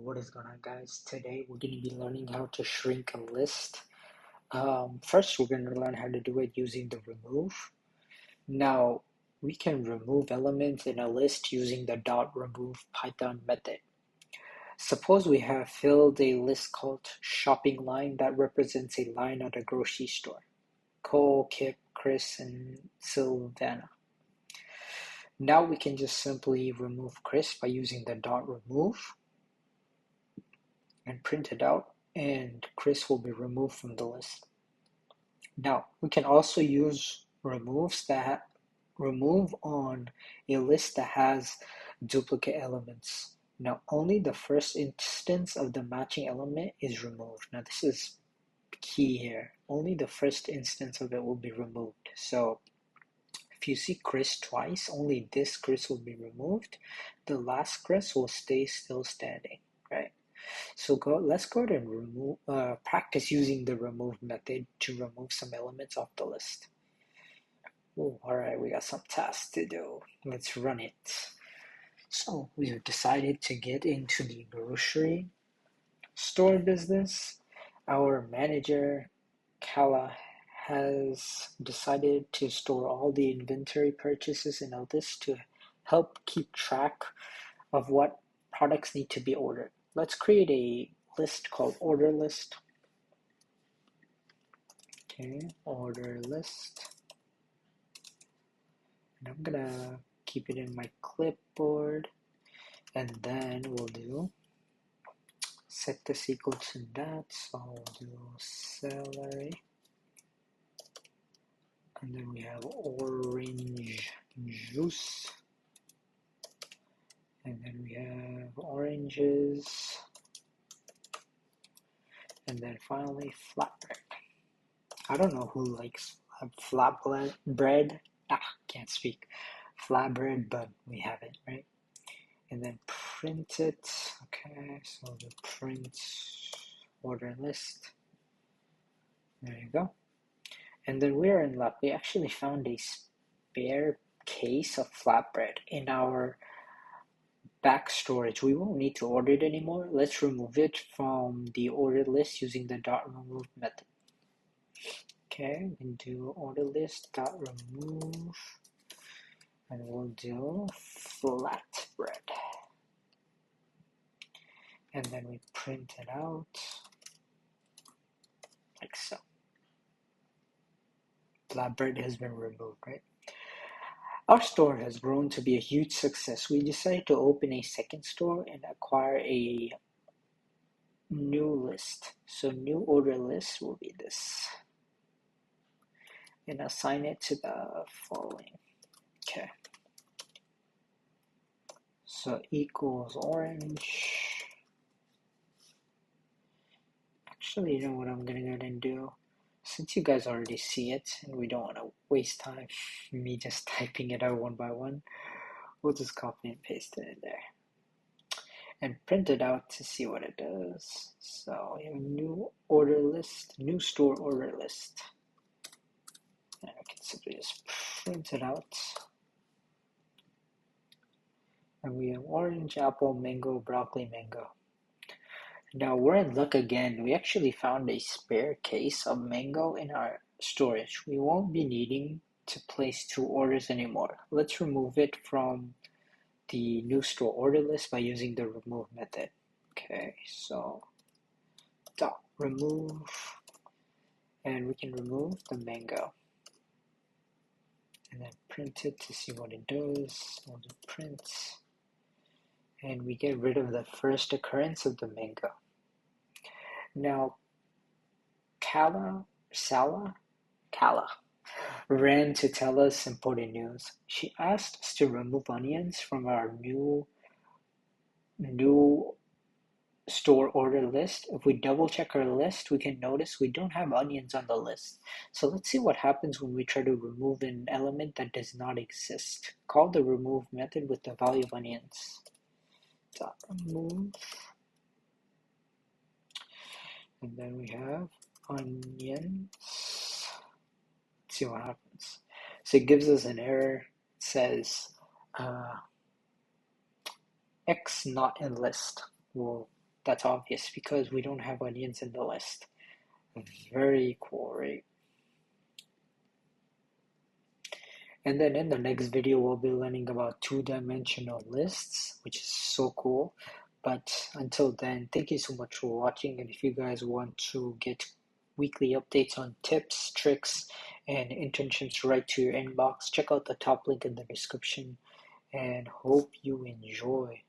What is going on, guys? Today we're going to be learning how to shrink a list. First, we're going to learn how to do it using the remove. Now, we can remove elements in a list using the .remove Python method. Suppose we have filled a list called shopping line that represents a line at a grocery store. Cole, Kip, Chris, and Sylvana. Now we can just simply remove Chris by using the .remove and print it out, and Chris will be removed from the list. Now, we can also use remove on a list that has duplicate elements. Now, only the first instance of the matching element is removed. Now, this is key here. Only the first instance of it will be removed. So, if you see Chris twice, only this Chris will be removed. The last Chris will stay still standing, right? So let's go ahead and practice using the remove method to remove some elements off the list. Oh, all right, we got some tasks to do. Let's run it. So we have decided to get into the grocery store business. Our manager, Kala, has decided to store all the inventory purchases in a list to help keep track of what products need to be ordered. Let's create a list called order list. Okay, order list. And I'm gonna keep it in my clipboard, and then we'll do set this equal to that. So I'll do celery, and then we have orange juice, and then we have oranges, and then finally flatbread. I don't know who likes flatbread. Can't speak. Flatbread, but we have it, right? And then print it. Okay, so the print order list. There you go. And then we're in luck. We actually found a spare case of flatbread in our back storage. We won't need to order it anymore. Let's remove it from the order list using the .remove method. Okay, we can do order list .remove, and we'll do flatbread. And then we print it out like so. Flatbread has been removed, right? Our store has grown to be a huge success. We decided to open a second store and acquire a new list. So new order list will be this. And assign it to the following. Okay. So equals orange. Actually, you know what I'm gonna go ahead and do? Since you guys already see it and we don't want to waste time me just typing it out one by one, we'll just copy and paste it in there and print it out to see what it does. So we have a new order list, new store order list. And I can simply just print it out. And we have orange, apple, mango, broccoli, mango. Now we're in luck again. We actually found a spare case of mango in our storage. We won't be needing to place two orders anymore. Let's remove it from the new store order list by using the remove method. Okay, so dot remove, and we can remove the mango. And then print it to see what it does. We'll do print. And we get rid of the first occurrence of the mango. Now, Kala ran to tell us important news. She asked us to remove onions from our new store order list. If we double check our list, we can notice we don't have onions on the list. So let's see what happens when we try to remove an element that does not exist. Call the remove method with the value of onions. Remove. And then we have onions. Let's see what happens. So it gives us an error. It says X not in list. We'll That's obvious because we don't have onions in the list. Very cool, right? And then in the next video, we'll be learning about two-dimensional lists, which is so cool. But until then, thank you so much for watching. And if you guys want to get weekly updates on tips, tricks, and internships right to your inbox, check out the top link in the description and hope you enjoy.